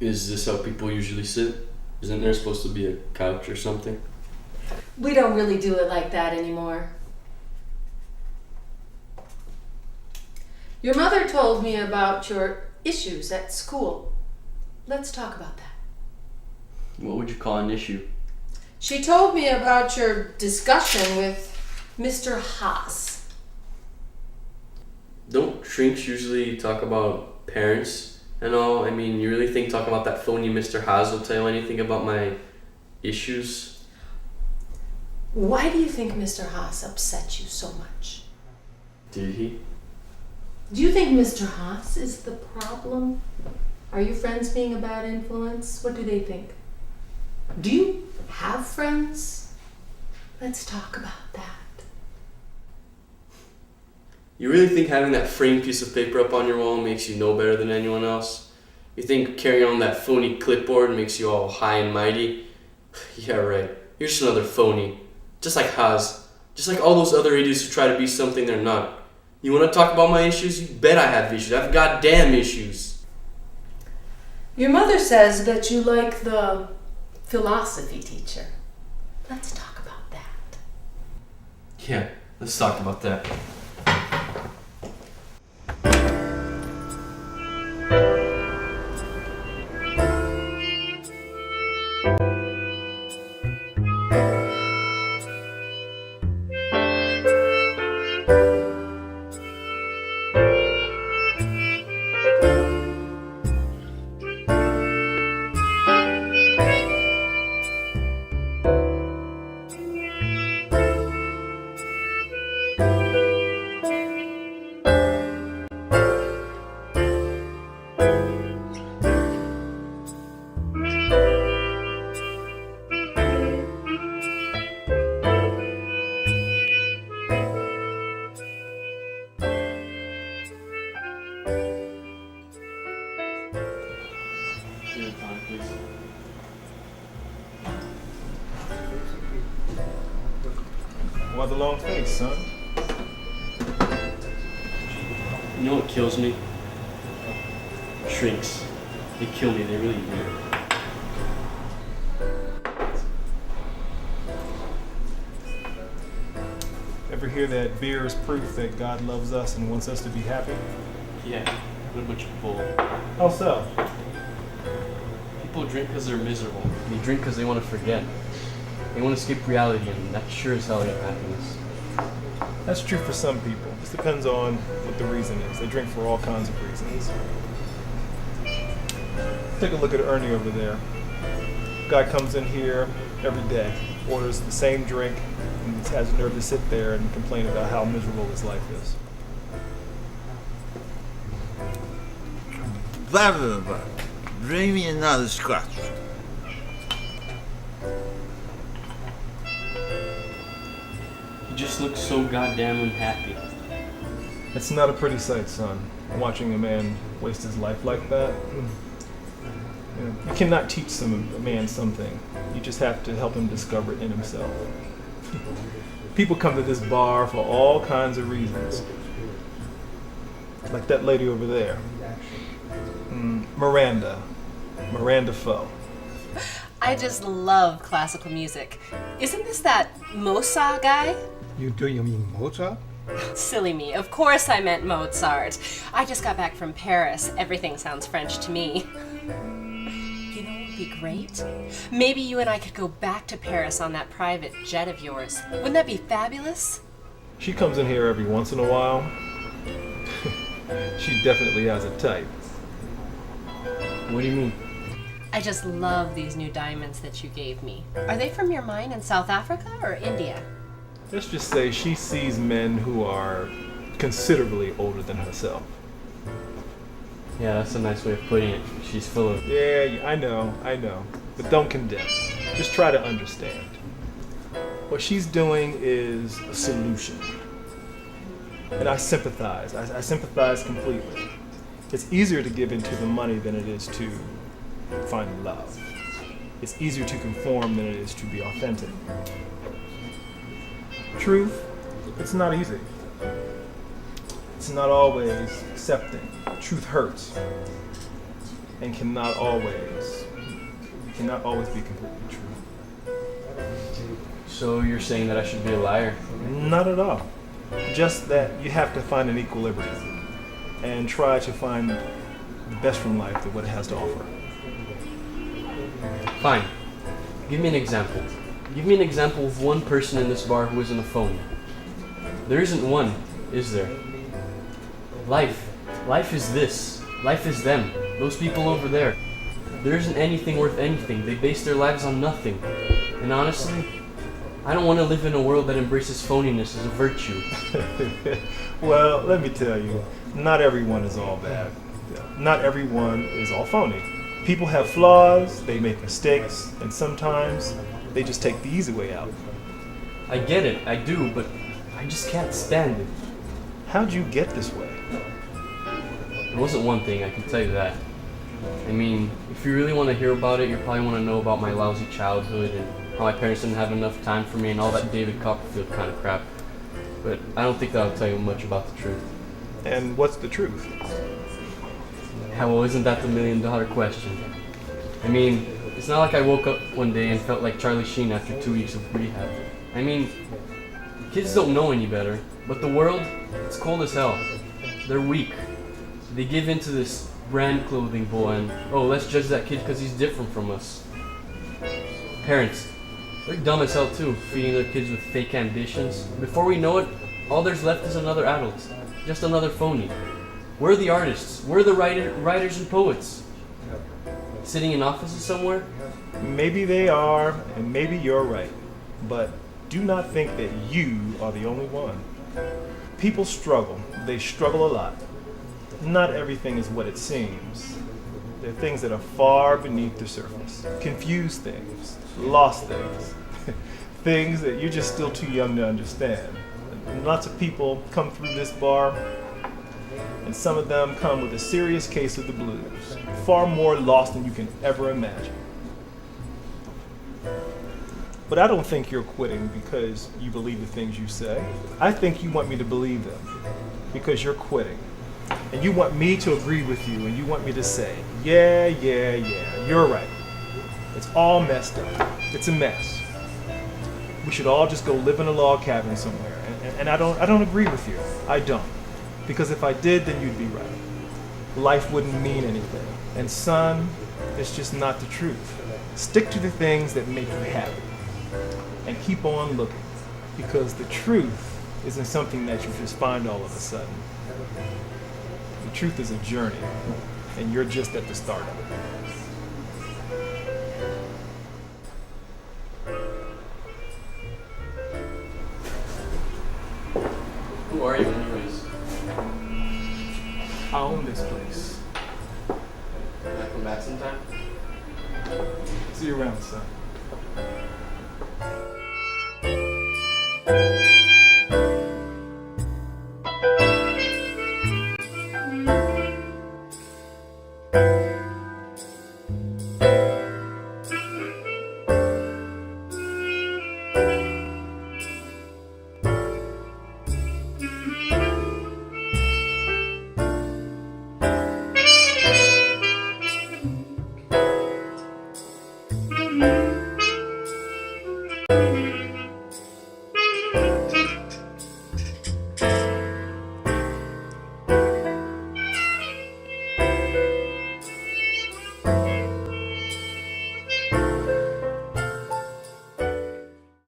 Is this how people usually sit? Isn't there supposed to be a couch or something? We don't really do it like that anymore. Your mother told me about your issues at school. Let's talk about that. What would you call an issue? She told me about your discussion with Mr. Haas. Don't shrinks usually talk about parents and all? I mean, you really think talking about that phony Mr. Haas will tell you anything about my issues? Why do you think Mr. Haas upset you so much? Did he? Do you think Mr. Haas is the problem? Are your friends being a bad influence? What do they think? Do you have friends? Let's talk about that. You really think having that framed piece of paper up on your wall makes you know better than anyone else? You think carrying on that phony clipboard makes you all high and mighty? Yeah, right. You're just another phony. Just like Haas. Just like all those other idiots who try to be something they're not. You want to talk about my issues? You bet I have issues. I have goddamn issues. Your mother says that you like the philosophy teacher. Let's talk about that. Yeah, let's talk about that. Why the long face, son? You know what kills me? Shrinks. They kill me, they really do. Ever hear that beer is proof that God loves us and wants us to be happy? Yeah, what a bunch of bull. How so? People drink because they're miserable. They drink because they want to forget. They want to escape reality, and that sure as hell ain't happiness. That's true for some people. It depends on what the reason is. They drink for all kinds of reasons. Take a look at Ernie over there. Guy comes in here every day, orders the same drink, and has the nerve to sit there and complain about how miserable his life is. Valuable. Bring me another scotch. He just looks so goddamn unhappy. It's not a pretty sight, son. Watching a man waste his life like that. You cannot teach a man something. You just have to help him discover it in himself. People come to this bar for all kinds of reasons. Like that lady over there. Miranda Foe. I just love classical music. Isn't this that Mozart guy? You mean Mozart? Silly me. Of course I meant Mozart. I just got back from Paris. Everything sounds French to me. You know what would be great? Maybe you and I could go back to Paris on that private jet of yours. Wouldn't that be fabulous? She comes in here every once in a while. She definitely has a type. What do you mean? I just love these new diamonds that you gave me. Are they from your mine in South Africa or India? Let's just say she sees men who are considerably older than herself. Yeah, that's a nice way of putting it. She's full of... Yeah, I know. But don't condemn. Just try to understand. What she's doing is a solution. And I sympathize. I sympathize completely. It's easier to give into the money than it is to find love. It's easier to conform than it is to be authentic. Truth, it's not easy. It's not always accepting. Truth hurts. and cannot always be completely true. So you're saying that I should be a liar? Not at all. Just that you have to find an equilibrium and try to find the best from life that what it has to offer. Fine. Give me an example. Give me an example of one person in this bar who isn't a phony. There isn't one, is there? Life. Life is this. Life is them. Those people over there. There isn't anything worth anything. They base their lives on nothing. And honestly, I don't want to live in a world that embraces phoniness as a virtue. Well, let me tell you, not everyone is all bad. Not everyone is all phony. People have flaws, they make mistakes, and sometimes they just take the easy way out. I get it, I do, but I just can't stand it. How'd you get this way? It wasn't one thing, I can tell you that. I mean, if you really want to hear about it, you probably want to know about my lousy childhood and how my parents didn't have enough time for me and all that David Copperfield kind of crap. But I don't think that'll tell you much about the truth. And what's the truth? Yeah, well, isn't that the $1,000,000 question? I mean, it's not like I woke up one day and felt like Charlie Sheen after 2 weeks of rehab. I mean, kids don't know any better, but the world, it's cold as hell. They're weak. They give in to this brand clothing bull and, oh, let's judge that kid because he's different from us. Parents, they're dumb as hell too, feeding their kids with fake ambitions. Before we know it, all there's left is another adult, just another phony. We're the artists, we're the writers and poets. Sitting in offices somewhere? Maybe they are, and maybe you're right. But do not think that you are the only one. People struggle. They struggle a lot. Not everything is what it seems. There are things that are far beneath the surface. Confused things, lost things, things that you're just still too young to understand. And lots of people come through this bar, and some of them come with a serious case of the blues, far more lost than you can ever imagine. But I don't think you're quitting because you believe the things you say. I think you want me to believe them because you're quitting. And you want me to agree with you, and you want me to say, yeah, you're right. It's all messed up. It's a mess. We should all just go live in a log cabin somewhere. And I don't agree with you. I don't. Because if I did, then you'd be right. Life wouldn't mean anything. And son, it's just not the truth. Stick to the things that make you happy. And keep on looking. Because the truth isn't something that you just find all of a sudden. The truth is a journey, and you're just at the start of it. Who are you anyways? I own this place. Can I come back sometime? See you around, son.